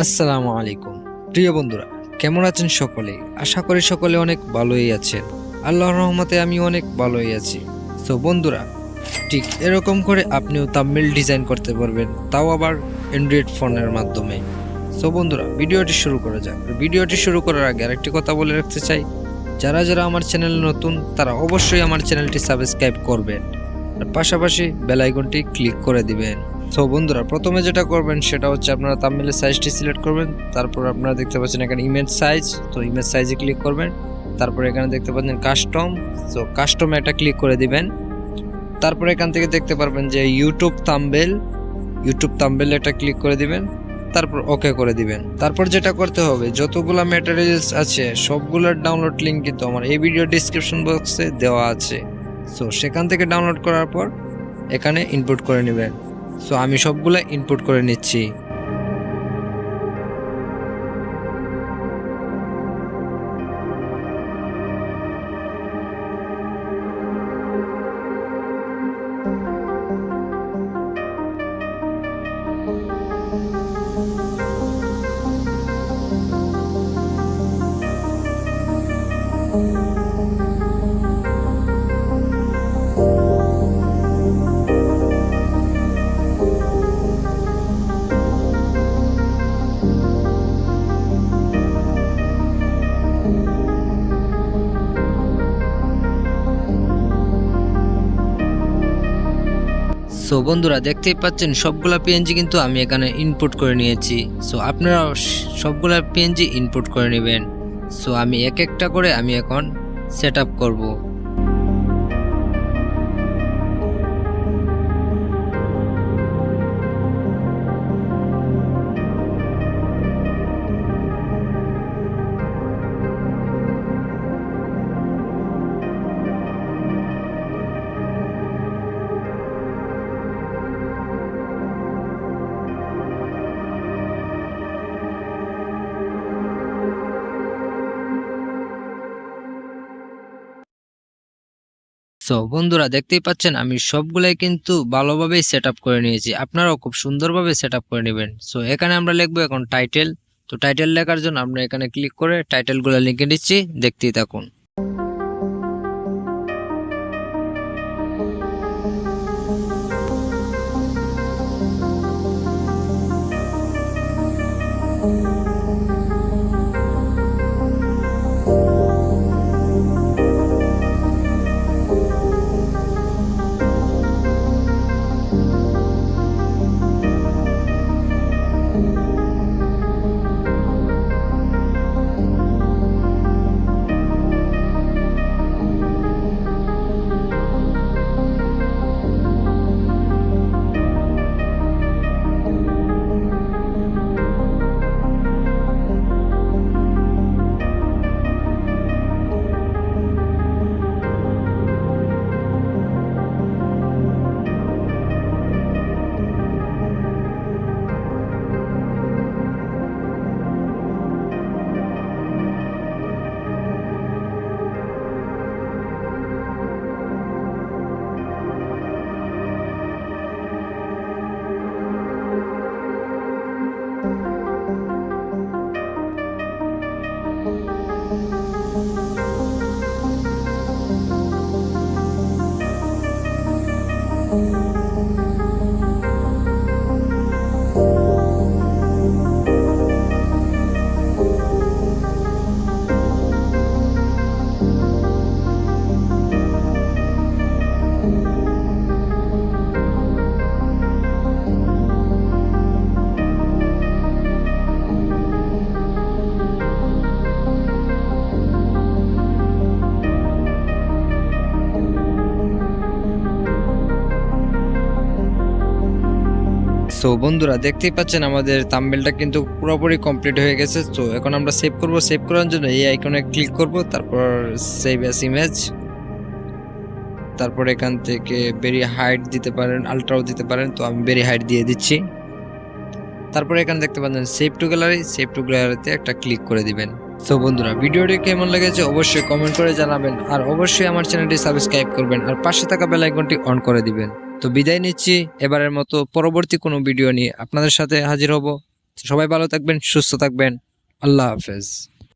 আসসালামু আলাইকুম প্রিয় বন্ধুরা, কেমন আছেন সকলে? আশা করি সকলে অনেক ভালোই আছেন। আল্লাহর রহমতে আমি অনেক ভালোই আছি। তো বন্ধুরা, ঠিক এরকম করে আপনিও থাম্বনেল ডিজাইন করতে পারবেন, তাও আবার অ্যান্ড্রয়েড ফোনের মাধ্যমে। সো বন্ধুরা, ভিডিওটি শুরু করা যাক। ভিডিওটি শুরু করার আগে আরেকটি কথা বলে রাখতে চাই, যারা যারা আমার চ্যানেলে নতুন তারা অবশ্যই আমার চ্যানেলটি সাবস্ক্রাইব করবেন আর পাশাপাশি বেল আইকনটি ক্লিক করে দিবেন। তো বন্ধুরা, প্রথমে যেটা করবেন সেটা হচ্ছে আপনারা থাম্বনেলের সাইজটি সিলেক্ট করবেন। তারপর আপনারা দেখতে পাচ্ছেন এখানে ইমেজ সাইজ, তো ইমেজ সাইজে ক্লিক করবেন। তারপর এখানে দেখতে পাচ্ছেন কাস্টম, তো কাস্টমে একটা ক্লিক করে দিবেন। তারপর এখান থেকে দেখতে পারবেন যে ইউটিউব থাম্বনেল একটা ক্লিক করে দিবেন। তারপর ওকে করে দিবেন। তারপর যেটা করতে হবে, যতগুলা ম্যাটেরিয়ালস আছে সবগুলোর ডাউনলোড লিঙ্ক কিন্তু আমার এই ভিডিও ডিসক্রিপশন বক্সে দেওয়া আছে। সো সেখান থেকে ডাউনলোড করার পর এখানে ইনপুট করে নেবেন। সো আমি সবগুলা ইনপুট করে নিচ্ছি। সো বন্ধুরা, দেখতেই পাচ্ছেন সবগুলা পিএনজি কিন্তু আমি এখানে ইনপুট করে নিয়েছি। সো আপনারা সবগুলা পিএনজি ইনপুট করে নেবেন। সো আমি এক একটা করে আমি এখন সেট আপ করবো। সো বন্ধুরা, দেখতেই পাচ্ছেন আমি সবগুলাই কিন্তু ভালোভাবেই সেট আপ করে নিয়েছি। আপনারাও খুব সুন্দরভাবে সেট আপ করে নেবেন। সো এখানে আমরা লিখবো এখন টাইটেল। তো টাইটেল লেখার জন্য আমরা এখানে ক্লিক করে টাইটেলগুলো লিখে নিচ্ছি, দেখতেই থাকুন। সো বন্ধুরা, দেখতেই পাচ্ছেন আমাদের থাম্বনেলটা কিন্তু পুরোপুরি কমপ্লিট হয়ে গেছে। তো এখন আমরা সেভ করব। সেভ করার জন্য এই আইকনে ক্লিক করব, তারপর সেভ অ্যাজ ইমেজ। তারপর এখান থেকে ভেরি হাইট দিতে পারেন, আলট্রাও দিতে পারেন। তো আমি ভেরি হাইট দিয়ে দিচ্ছি। তারপর এখানে দেখতে পাচ্ছেন save two gallery, save two গ্যালারিতে একটা ক্লিক করে দিবেন। সো বন্ধুরা, ভিডিওটি কেমন লেগেছে অবশ্যই কমেন্ট করে জানাবেন, আর অবশ্যই আমার চ্যানেলটি সাবস্ক্রাইব করবেন আর পাশে থাকা বেল আইকনটি অন করে দিবেন। তো বিদায় নিচ্ছি এবারের মতো। পরবর্তী কোনো ভিডিও নিয়ে আপনাদের সাথে হাজির হব। তো সবাই ভালো থাকবেন, সুস্থ থাকবেন। আল্লাহ হাফেজ।